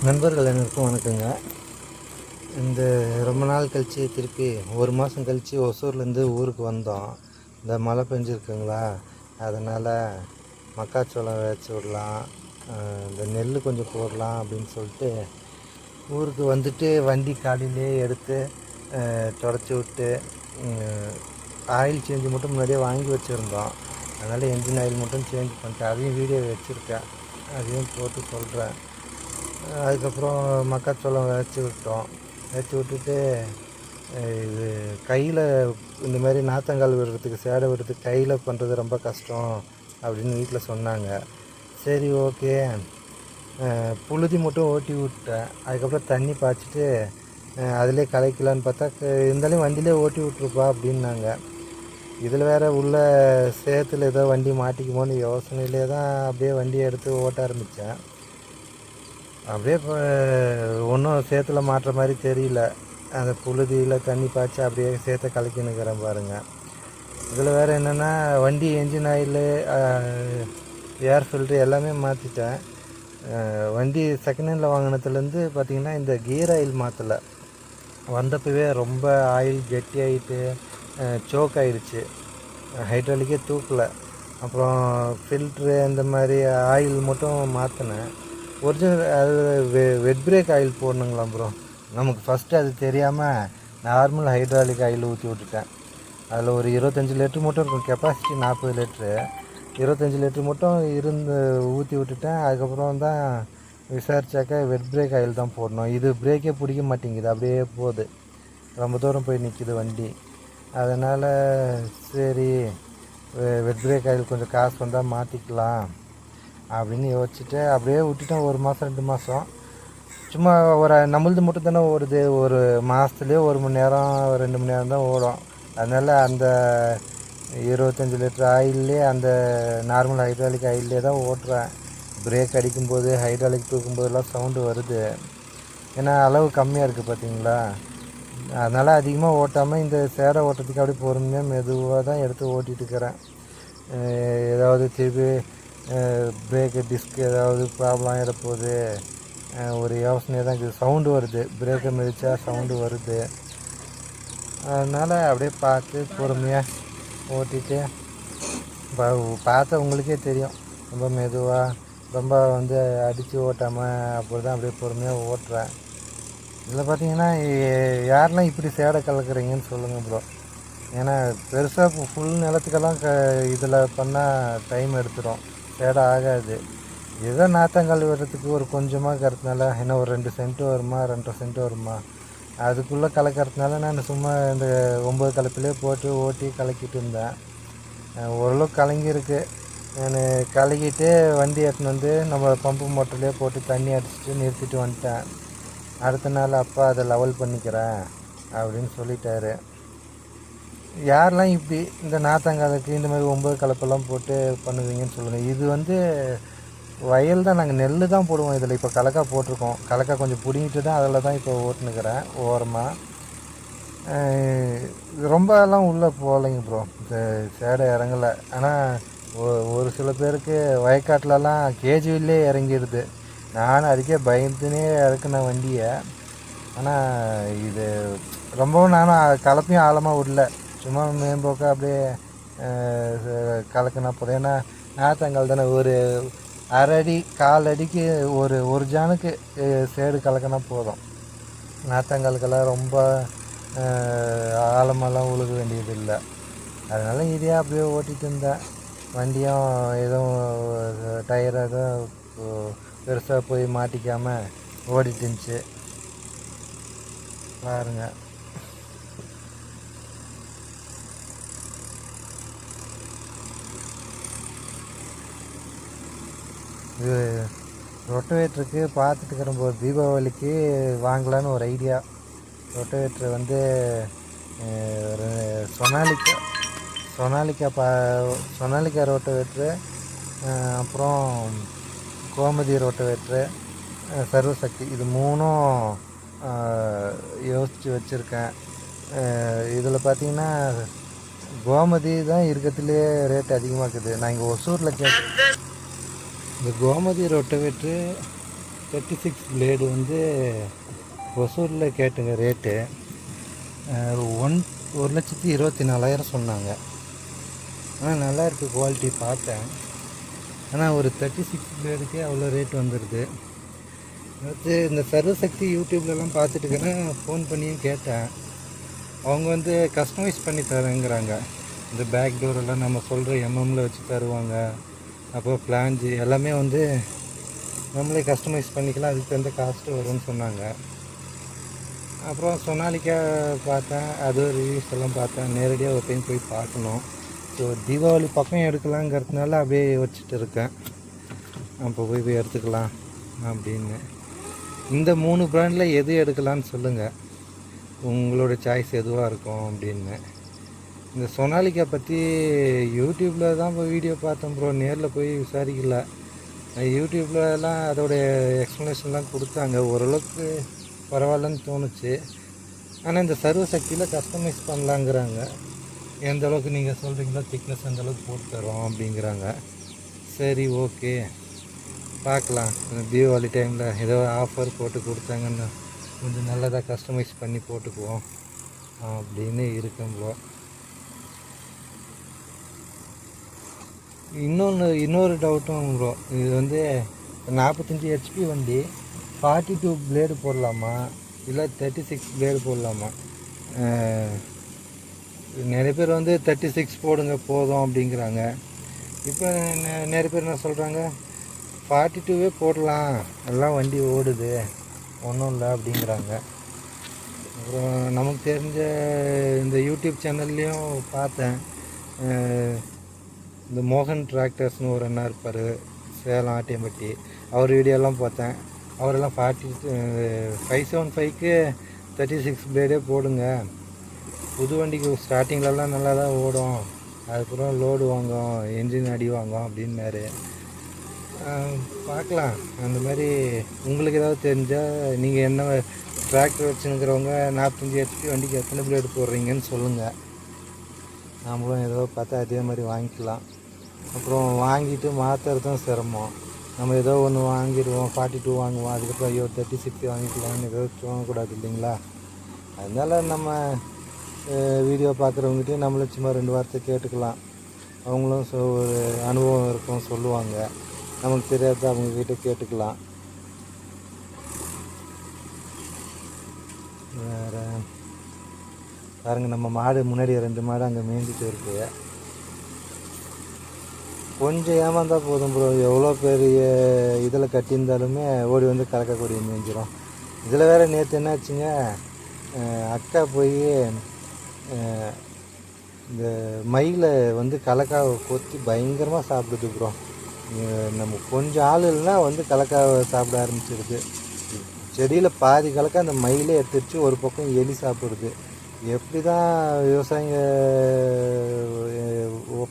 நண்பர்கள் அனைவருக்கும் வணக்கங்க. இந்த ரொம்ப நாள் கழித்து திருப்பி ஒரு மாதம் கழித்து ஒசூர்லேருந்து ஊருக்கு வந்தோம். இந்த மழை பெஞ்சிருக்குங்களா, அதனால் மக்காச்சோளம் வச்சு விடலாம், இந்த நெல் கொஞ்சம் போடலாம் அப்படின்னு சொல்லிட்டு ஊருக்கு வந்துட்டு வண்டி காலையிலே எடுத்து தொடச்சி விட்டு ஆயில் சேஞ்சு மட்டும் முன்னாடியே வாங்கி வச்சுருந்தோம். அதனால் என்ஜின் ஆயில் மட்டும் சேஞ்ச் பண்ணிட்டேன். அதையும் வீடியோ வச்சுருக்கேன், அதையும் போட்டு சொல்கிறேன். அதுக்கப்புறம் மக்காச்சோளம் விதைச்சி விட்டோம். விதைச்சி விட்டுட்டு இது கையில் இந்த மாதிரி நாற்றங்கால் விடுறதுக்கு, சேடை விடுறதுக்கு கையில் பண்ணுறது ரொம்ப கஷ்டம் அப்படின்னு வீட்டில் சொன்னாங்க. சரி, ஓகே, புழுதி மட்டும் ஓட்டி விட்டேன். அதுக்கப்புறம் தண்ணி பாய்ச்சிட்டு அதிலே கலைக்கலான்னு பார்த்தா, இருந்தாலும் வண்டியிலே ஓட்டி விட்ருப்பா அப்படின்னாங்க. இதில் வேறு உள்ள சேத்துல ஏதோ வண்டி மாட்டிக்குமோன்னு யோசனையிலே தான் அப்படியே வண்டியை எடுத்து ஓட்ட ஆரம்பித்தேன். அப்படியே இப்போ ஒன்றும் சேத்துல மாட்டுற மாதிரி தெரியல. அந்த புழுதியில் தண்ணி பாய்ச்சி அப்படியே சேத்தை கலக்கின்னுக்கிறேன் பாருங்கள். இதில் வேறு என்னென்னா, வண்டி என்ஜின் ஆயிலு, ஏர் ஃபில்ட்ரு எல்லாமே மாற்றிட்டேன். வண்டி செகண்ட் ஹேண்டில் வாங்கினதுலேருந்து பார்த்திங்கன்னா இந்த கியர் ஆயில் மாற்றலை. வந்தப்பவே ரொம்ப ஆயில் கெட்டி ஆகிட்டு சோக் ஆகிடுச்சு, ஹைட்ராலிக்கே தூக்கலை. அப்புறம் ஃபில்ட்ரு இந்த மாதிரி ஆயில் மட்டும் மாற்றினேன். ஒரிஜினல் அது வெட் பிரேக் ஆயில் போடணுங்களாம் ப்ரோ. நமக்கு ஃபஸ்ட்டு அது தெரியாமல் நார்மல் ஹைட்ராலிக் ஆயில் ஊற்றி விட்டுட்டேன். அதில் ஒரு 25 லிட்ரு மட்டும் இருக்கும், கெப்பாசிட்டி 40 லிட்ரு. 25 லிட்ரு மட்டும் இருந்து ஊற்றி விட்டுட்டேன். அதுக்கப்புறம் தான் விசாரித்தாக்கா வெட் பிரேக் ஆயில் தான் போடணும். இது பிரேக்கே பிடிக்க மாட்டேங்குது, அப்படியே போகுது, ரொம்ப தூரம் போய் நிற்கிது வண்டி. அதனால் சரி, வெட் பிரேக் ஆயில் கொஞ்சம் காசு வந்தால் மாற்றிக்கலாம் அப்படின்னு யோசிச்சுட்டு அப்படியே விட்டுட்டேன். ஒரு மாதம் 2 மாதம் சும்மா ஒரு நம்மளது மட்டும் தானே ஓடுது. ஒரு மாதத்துலேயே 1 மணி நேரம் 2 மணி நேரம் தான் ஓடும். அதனால் அந்த 25 லிட்டர் ஆயிலே, அந்த நார்மல் ஹைட்ராலிக் ஆயிலே தான் ஓட்டுறேன். பிரேக் அடிக்கும்போது, ஹைட்ராலிக் தூக்கும்போதெல்லாம் சவுண்டு வருது. ஏன்னா அளவு கம்மியாக இருக்குது பார்த்தீங்களா. அதனால் அதிகமாக ஓட்டாமல் இந்த சேடை ஓட்டுறதுக்கு அப்படியே பொறுமையாக மெதுவாக தான் எடுத்து ஓட்டிகிட்டு இருக்கிறேன். ஏதாவது திருப்பி பிரேக்கு டிஸ்க் ஏதாவது ப்ராப்ளம் ஆகிட போகுது ஒரு யோசனை தான் இருக்குது. சவுண்டு வருது, பிரேக்கை மிதித்தா சவுண்டு வருது. அதனால் அப்படியே பார்த்து பொறுமையாக ஓட்டிகிட்டு பார்த்தா உங்களுக்கே தெரியும், ரொம்ப மெதுவாக, ரொம்ப வந்து அடித்து ஓட்டாமல் அப்படி தான் அப்படியே பொறுமையாக ஓட்டுறேன். இதில் பார்த்தீங்கன்னா யாரெல்லாம் இப்படி சேடை கலக்குறீங்கன்னு சொல்லுங்கள் ப்ரோ. ஏன்னா பெருசாக ஃபுல் நிலத்துக்கெல்லாம் இதில் பண்ணால் டைம் எடுத்துடும், சேடை ஆகாது. ஏதோ நாற்றங்கால் விடுறதுக்கு ஒரு கொஞ்சமாக கறதுனால என்ன ஒரு 2 சென்ட் வருமா, 2.5 சென்ட் வருமா, அதுக்குள்ளே கலக்கிறதுனால நான் சும்மா இந்த 9 கலப்பிலே போட்டு ஓட்டி கலக்கிட்டு இருந்தேன். ஓரளவுக்கு கலங்கியிருக்கு. நான் கலக்கிட்டு வண்டி எடுத்துன்னு வந்து நம்ம பம்பு மோட்டர்லேயே போட்டு தண்ணி அடிச்சுட்டு நிறுத்திட்டு வந்துட்டேன். அடுத்த நாள் அப்பா அதை லெவல் பண்ணிக்கிறேன் அப்படின்னு சொல்லிட்டாரு. யாரெல்லாம் இப்படி இந்த நாற்றங்காலுக்கு இந்த மாதிரி 9 கலப்பெல்லாம் போட்டு பண்ணுவீங்கன்னு சொல்லுங்கள். இது வந்து வயல் தான், நாங்கள் நெல் தான் போடுவோம். இதில் இப்போ கலக்கா போட்டிருக்கோம். கலக்கா கொஞ்சம் பிடிங்கிட்டு தான் அதில் தான் இப்போ ஓட்டுனுக்கிறேன் ஓரமாக. ரொம்பலாம் உள்ளே போகலைங்க ப்ரோ, இந்த சேடை இறங்கலை. ஆனால் ஒரு சில பேருக்கு வயக்காட்டிலலாம் கேஜிவிலே இறங்கிடுது. நானும் அதுக்கே பயந்துனே இறக்குனேன் வண்டியை. ஆனால் இது ரொம்பவும் நானும் கலப்பையும் ஆழமாக விடல, சும்மா மேம்போக்க அப்படியே கலக்கினா போதும். ஏன்னா நாற்றங்கால் தானே, ஒரு அரை அடி 1/4 அடிக்கு ஒரு ஜானுக்கு சேடு கலக்கினா போதும். நாற்றங்காலுக்கெல்லாம் ரொம்ப ஆழமெல்லாம் உழுக வேண்டியது இல்லை. அதனால இதே அப்படியே ஓட்டிகிட்டு இருந்தேன். வண்டியும் எதுவும் டயர் எதுவும் பெருசாக போய் மாட்டிக்காமல் ஓடிட்டு இருந்துச்சு பாருங்க. இது ரொட்டவேட்டருக்கு பார்த்துட்டு இருக்கிற தீபாவளிக்கு வாங்கலான்னு ஒரு ஐடியா. ரொட்டவேட்ரு வந்து சொனாலிக்கா ரொட்டவேட்ரு, அப்புறம் கோமதி ரொட்டவேட்ரு, சர்வசக்தி, இது 3ம் யோசித்து வச்சுருக்கேன். இதில் பார்த்திங்கன்னா கோமதி தான் இருக்கிறதுலே ரேட் அதிகமாக இருக்குது. நான் இங்கே ஒசூரில் இந்த கோமதி ரொட்டவேட்ரு 36 பிளேடு வந்து ஒசூரில் கேட்டுங்க ரேட்டு 1,24,000 சொன்னாங்க. ஆனால் நல்லா இருக்குது குவாலிட்டி பார்த்தேன். ஆனால் ஒரு 36 பிளேடுக்கே அவ்வளோ ரேட் வந்துடுது. அடுத்து இந்த சர்வசக்தி யூடியூப்லலாம் பார்த்துட்டு இருக்கேன், ஃபோன் பண்ணியும் கேட்டேன். அவங்க வந்து கஸ்டமைஸ் பண்ணி தரேங்கிறாங்க. இந்த பேக் டோரெல்லாம் நம்ம சொல்கிற எம்எம்மில் வச்சு தருவாங்க. அப்புறம் ஃப்ளாஞ்சு எல்லாமே வந்து நம்மளே கஸ்டமைஸ் பண்ணிக்கலாம், அதுக்கு எந்த காஸ்ட்டு வரும்னு சொன்னாங்க. அப்புறம் சொனாலிக்கா பார்த்தேன், அது ரிவ்யூஸ் எல்லாம் பார்த்தேன். நேரடியாக ஒரு டைம் போய் பார்க்கணும். ஸோ தீபாவளி பக்கம் எடுக்கலாங்கிறதுனால அப்படியே வச்சுட்டு இருக்கேன். அப்போ போய் எடுத்துக்கலாம் அப்படின்னு. இந்த 3 பிராண்டில் எது எடுக்கலான்னு சொல்லுங்கள், உங்களோட சாய்ஸ் எதுவாக இருக்கும் அப்படின்னு. இந்த சொனாலிக்கா பற்றி யூடியூப்பில் தான் இப்போ வீடியோ பார்த்தேன் ப்ரோ, நேரில் போய் விசாரிக்கல. யூடியூப்லலாம் அதோடைய எக்ஸ்ப்ளனேஷன்லாம் கொடுத்தாங்க, ஓரளவுக்கு பரவாயில்லன்னு தோணுச்சு. ஆனால் இந்த சர்வசக்தியில் கஸ்டமைஸ் பண்ணலாங்கிறாங்க. எந்த அளவுக்கு நீங்கள் சொல்கிறீங்களோ திக்னஸ் அந்த அளவுக்கு போட்டு தரோம் அப்படிங்கிறாங்க. சரி ஓகே பார்க்கலாம். தீபாவளி டைமில் ஏதோ ஆஃபர் போட்டு கொடுத்தாங்கன்னு கொஞ்சம் நல்லதாக கஸ்டமைஸ் பண்ணி போட்டுக்குவோம் அப்படின்னு இருக்கும் ப்ரோ. இன்னொரு டவுட்டும் ப்ரோ, இது வந்து 45 ஹெச்பி வண்டி 42 பிளேடு போடலாமா இல்லை 36 பிளேடு போடலாமா? நிறைய பேர் வந்து 36 போடுங்க போதும் அப்படிங்கிறாங்க. இப்போ நிறைய பேர் என்ன சொல்கிறாங்க, 42வே போடலாம், எல்லாம் வண்டி ஓடுது, ஒன்றும் இல்லை அப்படிங்கிறாங்க. அப்புறம் நமக்கு தெரிஞ்ச இந்த யூடியூப் சேனல்லையும் பார்த்தேன், இந்த மோகன் டிராக்டர்ஸ்னு ஒரு அண்ணா இருப்பார், சேலம் ஆட்டியம்பட்டி, அவர் வீடியோலாம் பார்த்தேன். அவரெல்லாம் 575க்கு 36 பிளேடே போடுங்க, புது வண்டிக்கு ஸ்டார்டிங்லலாம் நல்லா தான் ஓடும், அதுக்கப்புறம் லோடு வாங்கும், என்ஜின் அடி வாங்கும் அப்படின்னாரு. பார்க்கலாம். அந்த மாதிரி உங்களுக்கு ஏதாவது தெரிஞ்சால் நீங்கள் என்ன டிராக்டர் வச்சுருக்கிறவங்க 45 ஹெச்பி வண்டிக்கு எத்தனை பிளேடு போடுறீங்கன்னு சொல்லுங்கள், நாமளும் ஏதோ பார்த்தா அதே மாதிரி வாங்கிக்கலாம். அப்புறம் வாங்கிட்டு மாற்றுறதும் சிரமம். நம்ம ஏதோ ஒன்று வாங்கிடுவோம், 42 வாங்குவோம், அதுக்கப்புறம் ஐயோ 36 வாங்கிக்கலாம்னு ஏதோ தோணக்கூடாது இல்லைங்களா? அதனால் நம்ம வீடியோ பார்க்குறவங்ககிட்டயும் நம்மளே சும்மா 2 வார்த்தை கேட்டுக்கலாம். அவங்களும் ஒரு அனுபவம் இருக்கும் சொல்லுவாங்க, நமக்கு தெரியாத அவங்கக்கிட்ட கேட்டுக்கலாம். வேறு பாருங்கள், நம்ம மாடு முன்னாடி 2 மாடு அங்கே மேய்ஞ்சிட்டு இருக்கு. கொஞ்சம் ஏமாந்தால் போதும் ப்ரோ, எவ்வளோ பெரிய இதில் கட்டியிருந்தாலுமே ஓடி வந்து கலக்கக்கூடிய மேய்ஞ்சிடும். இதில் வேறு நேற்று என்னாச்சுங்க, அக்கா போய் இந்த மயிலை வந்து கலக்காவை கொத்தி பயங்கரமாக சாப்பிடுது ப்ரோ. நம்ம கொஞ்சம் ஆள் இல்லைன்னா வந்து கலக்காவை சாப்பிட ஆரம்பிச்சிடுது. செடியில் பாதி கலக்கா அந்த மயிலே எடுத்துருச்சு, ஒரு பக்கம் எலி சாப்பிடுது. எப்படி தான் விவசாயிங்க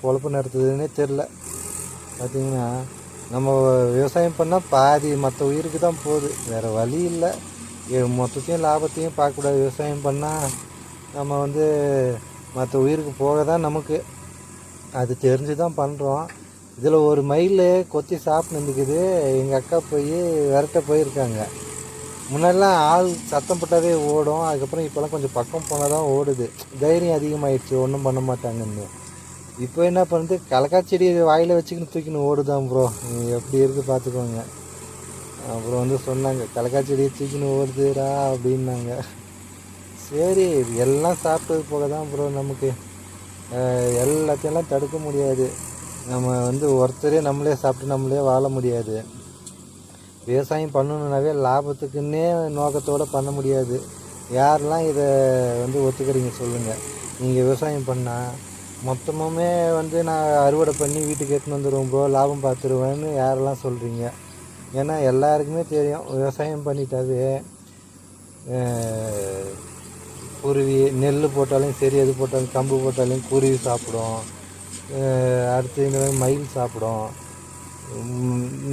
பொழப்பு நடத்துதுன்னே தெரில. பார்த்திங்கன்னா நம்ம விவசாயம் பண்ணால் பாதி மற்ற உயிருக்கு தான் போகுது, வேறு வழி இல்லை. மொத்தத்தையும் லாபத்தையும் பார்க்கக்கூடாது. விவசாயம் பண்ணால் நம்ம வந்து மற்ற உயிருக்கு போக தான் நமக்கு, அது தெரிஞ்சு தான் பண்ணுறோம். இதில் ஒரு மயில் கொத்தி சாப்பிட்டு இருந்துக்குது. எங்கள் அக்கா போய் விரட்ட போயிருக்காங்க. முன்னாடிலாம் ஆள் சத்தம் போட்டாவே ஓடும், அதுக்கப்புறம் இப்போலாம் கொஞ்சம் பக்கம் போனால் தான் ஓடுது. தைரியம் அதிகமாகிடுச்சு, ஒன்றும் பண்ண மாட்டாங்கன்னு. இப்போ என்ன பண்ணுறது, கலக்காச்செடி வாயில் வச்சுக்கின்னு தூக்கின்னு ஓடுதான் ப்ரோ. எப்படி இருக்குது பார்த்துக்கோங்க. அப்புறம் வந்து சொன்னாங்க, கலக்காச்செடியை தூக்கின்னு ஓடுதுடா அப்படின்னாங்க. சரி, எல்லாம் சாப்பிட்டது போக தான் ப்ரோ, நமக்கு எல்லாத்தையெல்லாம் தடுக்க முடியாது. நம்ம வந்து ஒருத்தரே நம்மளே சாப்பிட்டு நம்மளே வாழ முடியாது. விவசாயம் பண்ணணுன்னாவே லாபத்துக்குன்னே நோக்கத்தோடு பண்ண முடியாது. யாரெல்லாம் இதை வந்து ஒத்துக்கிறீங்க சொல்லுங்கள்? நீங்கள் விவசாயம் பண்ணால் மொத்தமுமே வந்து நான் அறுவடை பண்ணி வீட்டுக்கு எடுத்துன்னு வந்துடுவோம் ப்ரோ, லாபம் பார்த்துருவேன்னு யாரெல்லாம் சொல்கிறீங்க? ஏன்னா எல்லாருக்குமே தெரியும், விவசாயம் பண்ணிட்டாவே குருவி, நெல் போட்டாலும் சரி, எது போட்டாலும், கம்பு போட்டாலும் குருவி சாப்பிடும், அடுத்து இந்த மாதிரி மயில் சாப்பிடும்.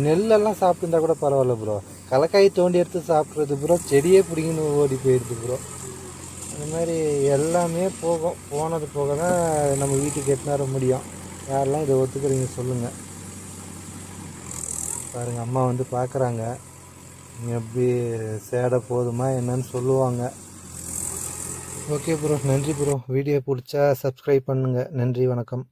நெல்லெல்லாம் சாப்பிட்டுருந்தா கூட பரவாயில்ல ப்ரோ, கலக்காய் தோண்டி எடுத்து சாப்பிட்றது ப்ரோ, செடியே பிடிங்கன்னு ஓடி போயிடுது ப்ரோ. அந்த மாதிரி எல்லாமே போனது போக தான் நம்ம வீட்டுக்கு எட்டுன்னு வர முடியும். யாரெல்லாம் இதை ஒத்துக்கிறீங்க சொல்லுங்கள்? பாருங்கள், அம்மா வந்து பார்க்குறாங்க. எப்படி சேடை போதுமா என்னன்னு சொல்லுவாங்க. ஓகே ப்ரோ, நன்றி ப்ரோ. வீடியோ பிடிச்சா சப்ஸ்கிரைப் பண்ணுங்கள். நன்றி, வணக்கம்.